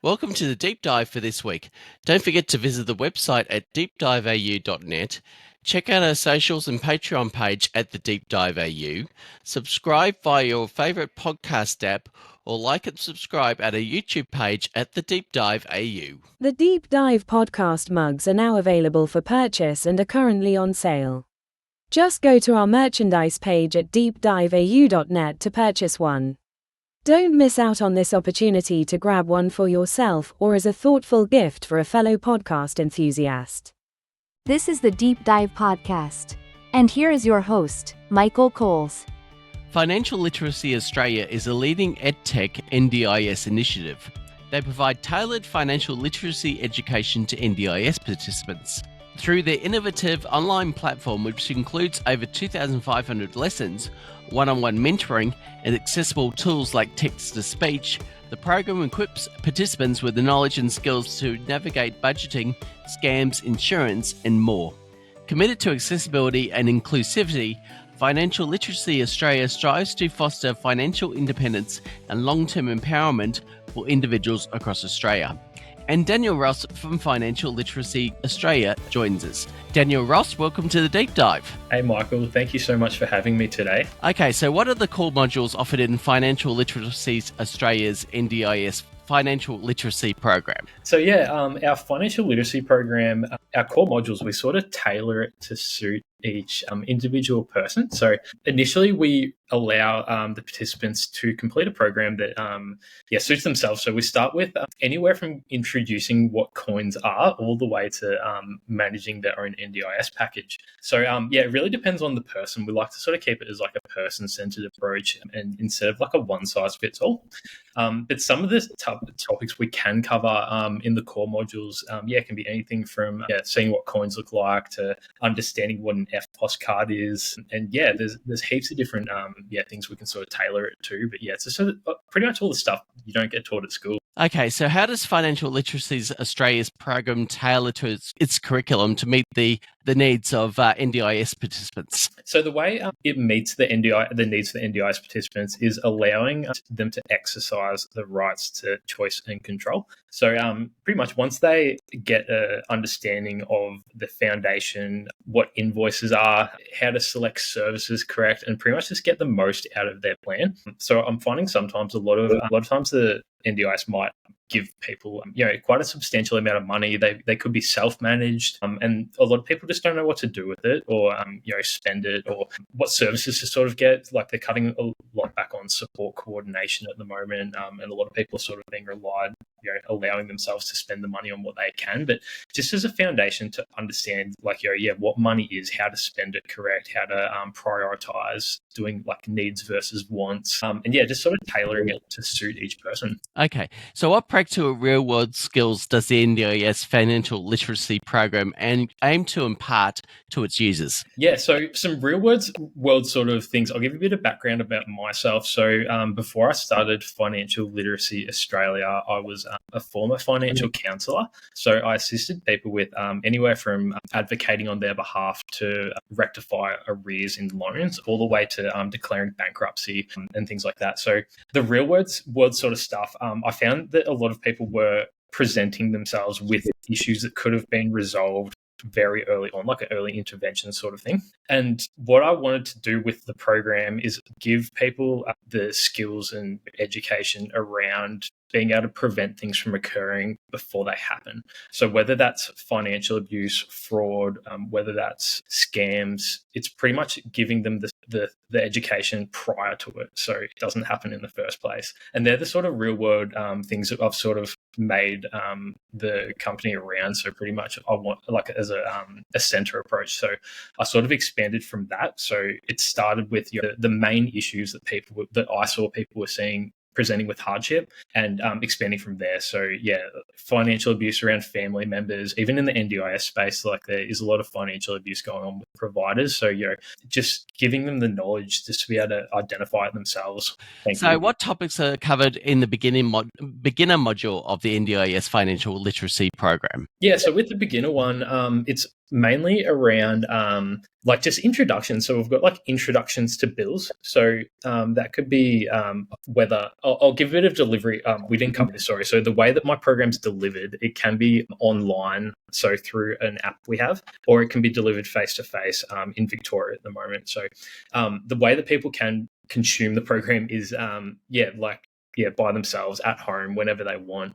Welcome to the deep dive for this week. Don't forget to visit the website at deepdiveau.net. Check out our socials and Patreon page at the Deep Dive AU. Subscribe via your favourite podcast app or like and subscribe at our YouTube page at the Deep Dive AU. The Deep Dive podcast mugs are now available for purchase and are currently on sale. Just go to our merchandise page at deepdiveau.net to purchase one. Don't miss out on this opportunity to grab one for yourself or as a thoughtful gift for a fellow podcast enthusiast. This is the Deep Dive Podcast. And here is your host, Michael Coles. Financial Literacy Australia is a leading EdTech NDIS initiative. They provide tailored financial literacy education to NDIS participants. Through their innovative online platform, which includes over 2,500 lessons, one-on-one mentoring, and accessible tools like text-to-speech, the program equips participants with the knowledge and skills to navigate budgeting, scams, insurance, and more. Committed to accessibility and inclusivity, Financial Literacy Australia strives to foster financial independence and long-term empowerment for individuals across Australia. And Daniel Ross from Financial Literacy Australia joins us. Daniel Ross, welcome to the Deep Dive. Hey Michael, thank you so much for having me today. Okay, so what are the core modules offered in Financial Literacy Australia's NDIS Financial Literacy Program? So our financial literacy program, our core modules, we sort of tailor it to suit each individual person. So initially we allow the participants to complete a program that suits themselves. So we start with anywhere from introducing what coins are all the way to managing their own NDIS package. So it really depends on the person. We like to sort of keep it as like a person-centered approach and instead of like a one-size-fits-all. But some of the topics we can cover in the core modules, can be anything from seeing what coins look like to understanding what an FPOS card is. And there's heaps of different things we can sort of tailor it to. But it's sort of pretty much all the stuff you don't get taught at school. Okay, so how does Financial Literacy Australia's program tailor to its curriculum to meet the needs of NDIS participants? So the way it meets the needs for the NDIS participants is allowing them to exercise the rights to choice and control. So pretty much once they get an understanding of the foundation, what invoices are, how to select services correct, and pretty much just get the most out of their plan. So I'm finding sometimes a lot of times the NDIS might give people, quite a substantial amount of money. They could be self-managed, and a lot of people just don't know what to do with it, or spend it, or what services to sort of get. Like they're cutting a lot back on support coordination at the moment, and a lot of people are sort of being relied, allowing themselves to spend the money on what they can. But just as a foundation to understand, what money is, how to spend it correct, how to prioritize, doing like needs versus wants, just sort of tailoring it to suit each person. Okay, so what practical real-world skills does the NDIS Financial Literacy Program aim to impart to its users? Yeah, so some real-world sort of things. I'll give you a bit of background about myself. So before I started Financial Literacy Australia, I was a former financial counsellor. So I assisted people with anywhere from advocating on their behalf to rectify arrears in loans, all the way to declaring bankruptcy and things like that. So the real-world sort of stuff, I found that a lot of people were presenting themselves with issues that could have been resolved very early on, like an early intervention sort of thing. And what I wanted to do with the program is give people the skills and education around being able to prevent things from occurring before they happen. So whether that's financial abuse, fraud, whether that's scams, it's pretty much giving them the education prior to it, so it doesn't happen in the first place. And they're the sort of real world things that I've sort of made the company around. So pretty much I want like as a center approach. So I sort of expanded from that. So it started with the main issues that I saw people were seeing presenting with hardship, and expanding from there. So financial abuse around family members, even in the NDIS space, like there is a lot of financial abuse going on with providers. So just giving them the knowledge just to be able to identify it themselves. So what topics are covered in the beginner module of the NDIS Financial Literacy Program? Yeah, so with the beginner one, it's mainly around like just introductions. So we've got like introductions to bills. So that could be whether I'll give a bit of delivery. We didn't cover this, sorry. So the way that my program's delivered, it can be online, so through an app we have, or it can be delivered face to face in Victoria at the moment. So the way that people can consume the program is by themselves at home whenever they want.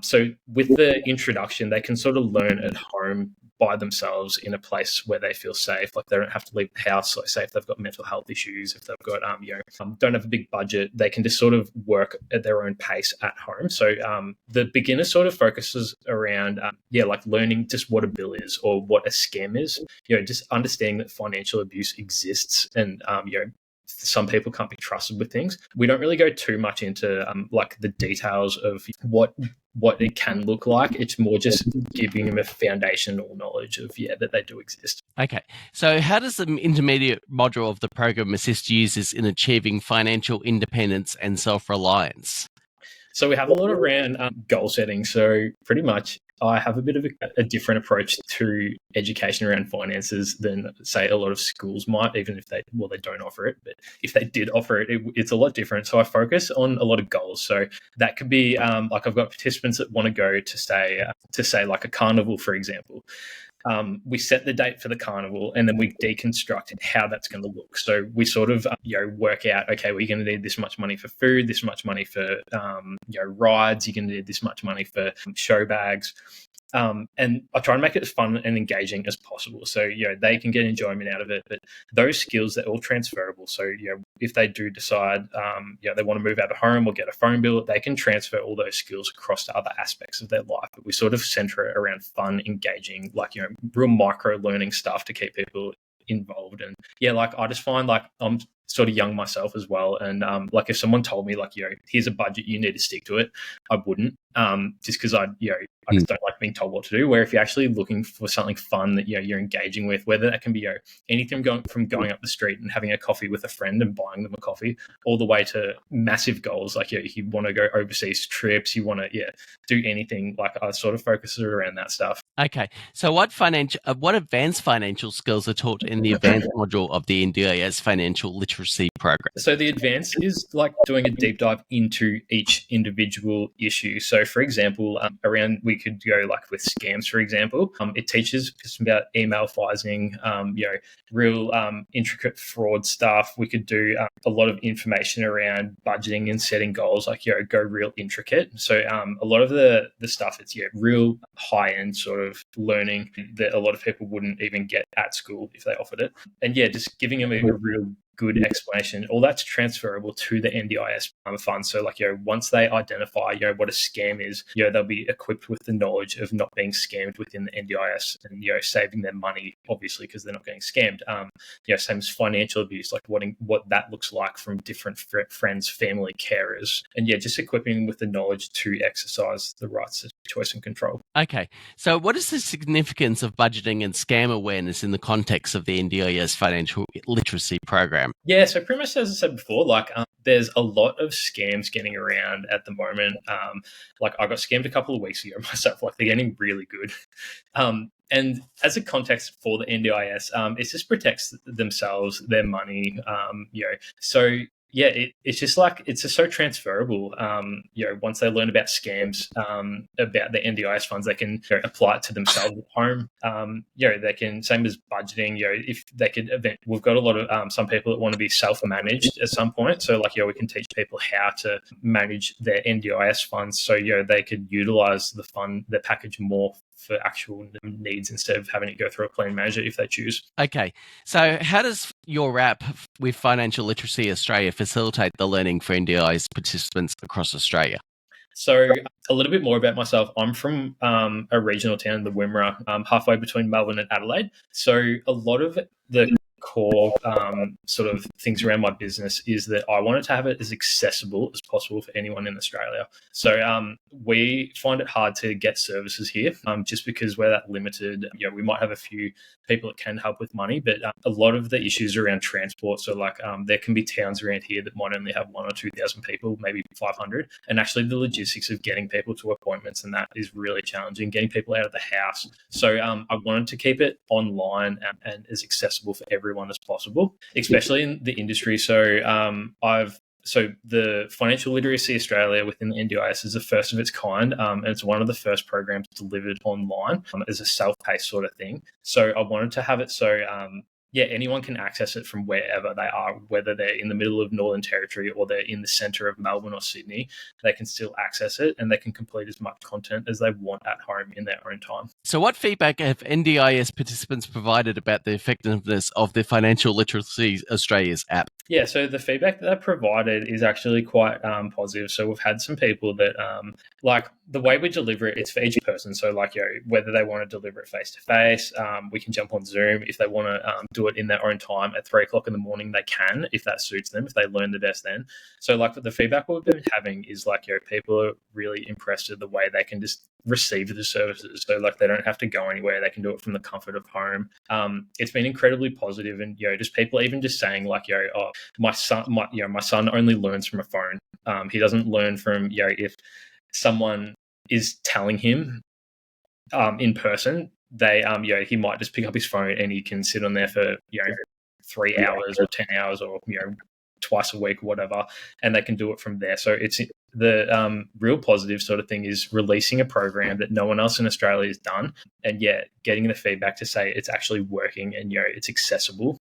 So with the introduction, they can sort of learn at home by themselves in a place where they feel safe. Like they don't have to leave the house. Like say if they've got mental health issues, if they've got don't have a big budget, they can just sort of work at their own pace at home. So the beginner sort of focuses around like learning just what a bill is or what a scam is. Just understanding that financial abuse exists and some people can't be trusted with things. We don't really go too much into like the details of what it can look like. It's more just giving them a foundational knowledge of that they do exist. Okay, so how does the intermediate module of the program assist users in achieving financial independence and self-reliance? So we have a lot around goal setting. So pretty much I have a bit of a different approach to education around finances than, say, a lot of schools might, even if they don't offer it. But if they did offer it, it's a lot different. So I focus on a lot of goals. So that could be like I've got participants that want to go to say like a carnival, for example. We set the date for the carnival and then we deconstruct how that's going to look. So we sort of work out, okay, we're going to need this much money for food, this much money for rides, you're going to need this much money for show bags. And I try and make it as fun and engaging as possible. So, they can get enjoyment out of it. But those skills, they're all transferable. So, if they do decide, they want to move out of home or get a phone bill, they can transfer all those skills across to other aspects of their life. But we sort of center it around fun, engaging, like, real micro learning stuff to keep people involved. And I just find like I'm sort of young myself as well, and like if someone told me like here's a budget, you need to stick to it, I wouldn't, just because I just don't like being told what to do. Where if you're actually looking for something fun that you're engaging with, whether that can be anything from going up the street and having a coffee with a friend and buying them a coffee, all the way to massive goals like if you want to go overseas trips, you want to do anything, like I sort of focus around that stuff. Okay, so what advanced financial skills are taught in the advanced module of the NDIS financial literacy program? So the advanced is like doing a deep dive into each individual issue. So for example, we could go like with scams, for example. It teaches just about email phishing, real intricate fraud stuff. We could do a lot of information around budgeting and setting goals, like go real intricate. So a lot of the stuff, it's real high end sort of learning that a lot of people wouldn't even get at school if they offered it. And just giving them a real good explanation. All that's transferable to the NDIS fund. So like, once they identify, what a scam is, they'll be equipped with the knowledge of not being scammed within the NDIS and, saving their money, obviously, because they're not getting scammed. Same as financial abuse, like what that looks like from different friends, family, carers, and just equipping them with the knowledge to exercise the rights of choice and control. Okay. So what is the significance of budgeting and scam awareness in the context of the NDIS financial literacy program? Yeah, so pretty much as I said before, like there's a lot of scams getting around at the moment. Like I got scammed a couple of weeks ago myself. Like they're getting really good. And as a context for the NDIS, it just protects themselves, their money. So it's just like it's just so transferable. Once they learn about scams, about the NDIS funds, they can apply it to themselves at home. They can, same as budgeting. If they could, we've got a lot of some people that want to be self-managed at some point. So like we can teach people how to manage their NDIS funds, so they could utilize the package more for actual needs instead of having to go through a plan manager if they choose. Okay, so how does your app with Financial Literacy Australia facilitate the learning for NDIS participants across Australia? So a little bit more about myself. I'm from a regional town, the Wimmera, halfway between Melbourne and Adelaide. So a lot of the core sort of things around my business is that I wanted to have it as accessible as possible for anyone in Australia. So we find it hard to get services here just because we're that limited. We might have a few people that can help with money, but a lot of the issues around transport. So like there can be towns around here that might only have 1,000 or 2,000 people, maybe 500. And actually the logistics of getting people to appointments and that is really challenging, getting people out of the house. So I wanted to keep it online and as accessible for everyone as possible, especially in the industry. So the Financial Literacy Australia within the NDIS is the first of its kind, and it's one of the first programs delivered online as a self-paced sort of thing. So I wanted to have it so anyone can access it from wherever they are, whether they're in the middle of Northern Territory or they're in the centre of Melbourne or Sydney. They can still access it and they can complete as much content as they want at home in their own time. So what feedback have NDIS participants provided about the effectiveness of the Financial Literacy Australia's app? Yeah, so the feedback that they provided is actually quite positive. So we've had some people that like the way we deliver it, it's for each person. So like, whether they want to deliver it face to face, we can jump on Zoom. If they want to do it in their own time at 3:00 in the morning, they can, if that suits them, if they learn the best then. So like the feedback we've been having is like, people are really impressed with the way they can just receive the services. So like they don't have to go anywhere. They can do it from the comfort of home. It's been incredibly positive, and just people even just saying like, my son only learns from a phone. He doesn't learn from if someone is telling him in person. They he might just pick up his phone and he can sit on there for 3 hours or 10 hours or twice a week or whatever, and they can do it from there. So it's the real positive sort of thing is releasing a program that no one else in Australia has done, and getting the feedback to say it's actually working and it's accessible.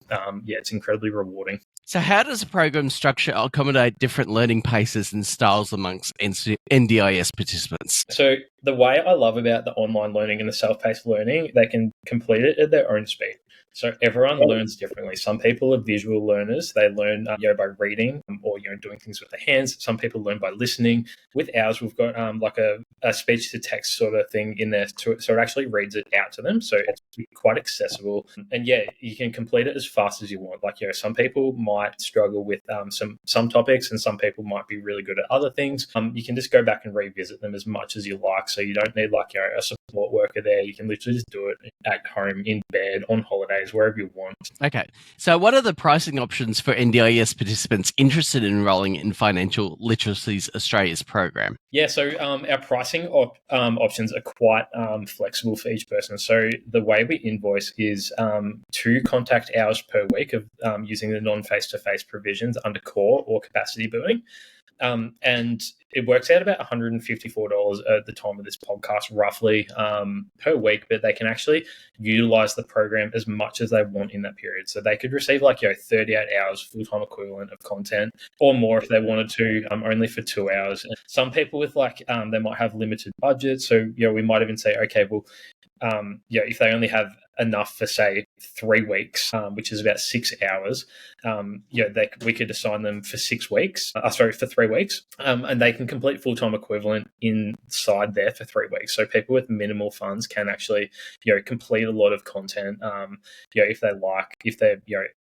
It's incredibly rewarding. So how does the program structure accommodate different learning paces and styles amongst NDIS participants? So the way I love about the online learning and the self-paced learning, they can complete it at their own speed. So everyone learns differently. Some people are visual learners. They learn by reading or doing things with their hands. Some people learn by listening. With ours, we've got like a speech-to-text sort of thing in there, so it actually reads it out to them. So it's quite accessible. And you can complete it as fast as you want. Like some people might struggle with some topics, and some people might be really good at other things. You can just go back and revisit them as much as you like. So you don't need like a support worker there. You can literally just do it at home, in bed, on holidays, wherever you want. Okay. So what are the pricing options for NDIS participants interested in enrolling in Financial Literacy Australia's program? Yeah, so our pricing options are quite flexible for each person. So the way we invoice is 2 contact hours per week of using the non-face-to-face provisions under core or capacity building. And it works out about $154 at the time of this podcast, roughly per week, but they can actually utilize the program as much as they want in that period. So they could receive 38 hours full-time equivalent of content or more if they wanted to, only for 2 hours. Some people with they might have limited budgets. So, we might even say, okay, well, if they only have enough for say 3 weeks, which is about 6 hours, we could assign them for 6 weeks. For 3 weeks, and they can complete full-time equivalent inside there for 3 weeks. So people with minimal funds can actually, complete a lot of content, if they're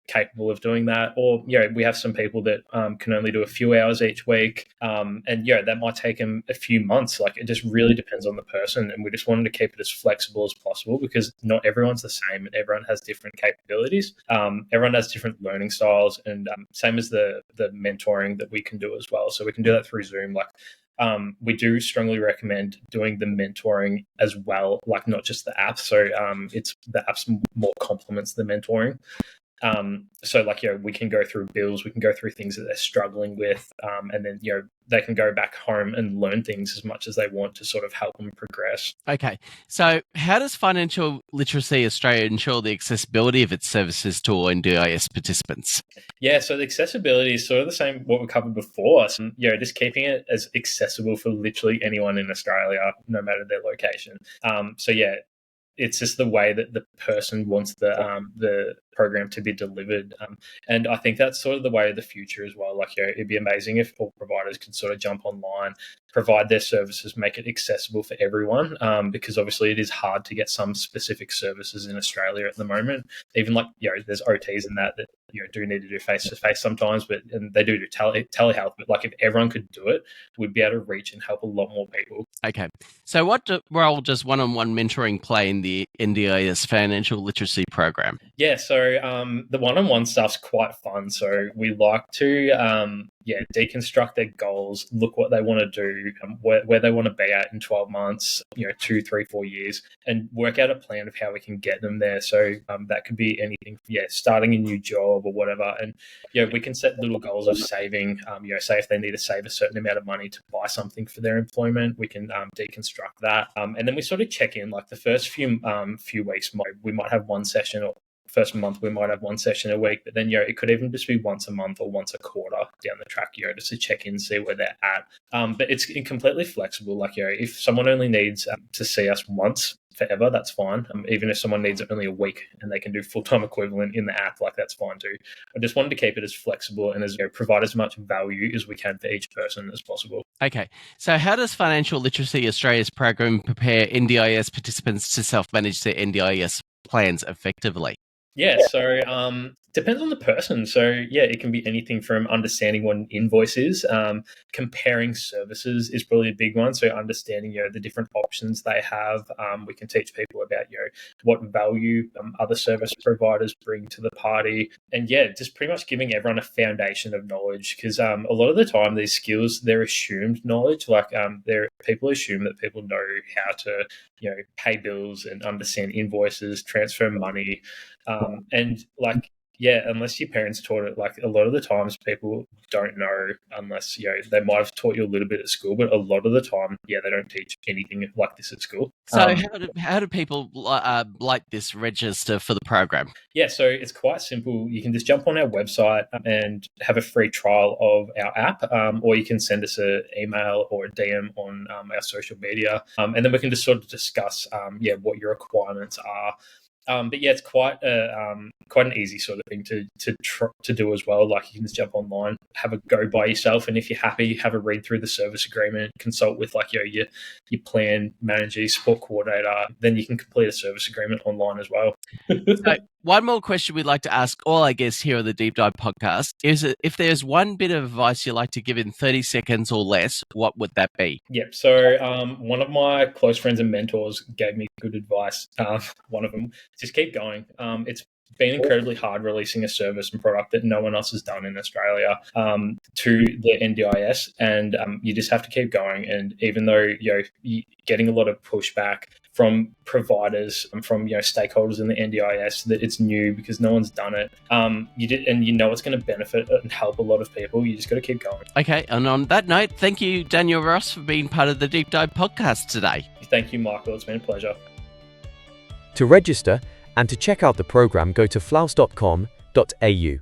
capable of doing that. Or we have some people that can only do a few hours each week, and that might take them a few months. It just really depends on the person, and we just wanted to keep it as flexible as possible because not everyone's the same and everyone has different capabilities. Everyone has different learning styles, and same as the mentoring that we can do as well. So we can do that through Zoom. We do strongly recommend doing the mentoring as well, not just the app. So it's the apps more complements the mentoring. We can go through bills, we can go through things that they're struggling with, and then, they can go back home and learn things as much as they want to sort of help them progress. Okay. So how does Financial Literacy Australia ensure the accessibility of its services to all NDIS participants? Yeah, so the accessibility is sort of the same what we covered before. So, just keeping it as accessible for literally anyone in Australia, no matter their location. It's just the way that the person wants the program to be delivered. And I think that's sort of the way of the future as well. Like, it'd be amazing if all providers could sort of jump online, provide their services, make it accessible for everyone, because obviously it is hard to get some specific services in Australia at the moment. Even like, there's OTs in that do need to do face-to-face sometimes, and they do telehealth. But like, if everyone could do it, we'd be able to reach and help a lot more people. Okay. So what role does one-on-one mentoring play in the NDIS financial literacy program? Yeah, so the one-on-one stuff's quite fun. So we like to deconstruct their goals, look what they want to do, where they want to be at in 12 months, 2, 3, 4 years, and work out a plan of how we can get them there. So that could be anything, starting a new job or whatever. And we can set little goals of saving. Say if they need to save a certain amount of money to buy something for their employment, we can deconstruct that. And then we sort of check in. Like the first few weeks, we might have one session, or first month we might have one session a week, but then it could even just be once a month or once a quarter down the track, just to check in, see where they're at. But it's completely flexible. Like, if someone only needs to see us once forever, that's fine. Even if someone needs only a week and they can do full-time equivalent in the app, like, that's fine too. I just wanted to keep it as flexible and as provide as much value as we can for each person as possible. Okay, so how does Financial Literacy Australia's program prepare NDIS participants to self-manage their NDIS plans effectively? Yeah, so depends on the person. So it can be anything from understanding what an invoice is. Comparing services is probably a big one. So understanding the different options they have. We can teach people about what value other service providers bring to the party, and just pretty much giving everyone a foundation of knowledge. Because a lot of the time these skills, they're assumed knowledge. Like people assume that people know how to pay bills and understand invoices, transfer money. And like, unless your parents taught it, like a lot of the times people don't know unless, they might have taught you a little bit at school, but a lot of the time, they don't teach anything like this at school. So how do people like this register for the program? Yeah, so it's quite simple. You can just jump on our website and have a free trial of our app, or you can send us an email or a DM on our social media, and then we can just sort of discuss, what your requirements are. But it's quite an easy sort of thing to do as well. Like, you can just jump online, have a go by yourself, and if you're happy, have a read through the service agreement, consult with your plan manager, support coordinator. Then you can complete a service agreement online as well. So, one more question we'd like to ask all our guests here on the Deep Dive podcast is, if there's one bit of advice you'd like to give in 30 seconds or less, what would that be? Yep. So one of my close friends and mentors gave me good advice. One of them, just keep going. It's been incredibly hard releasing a service and product that no one else has done in Australia to the NDIS, and you just have to keep going. And even though you're getting a lot of pushback from providers, from stakeholders in the NDIS, that it's new because no one's done it, it's going to benefit and help a lot of people. You just got to keep going. Okay, and on that note, thank you, Daniel Ross, for being part of the Deep Dive podcast today. Thank you, Michael. It's been a pleasure. To register and to check out the program, go to flouse.com.au.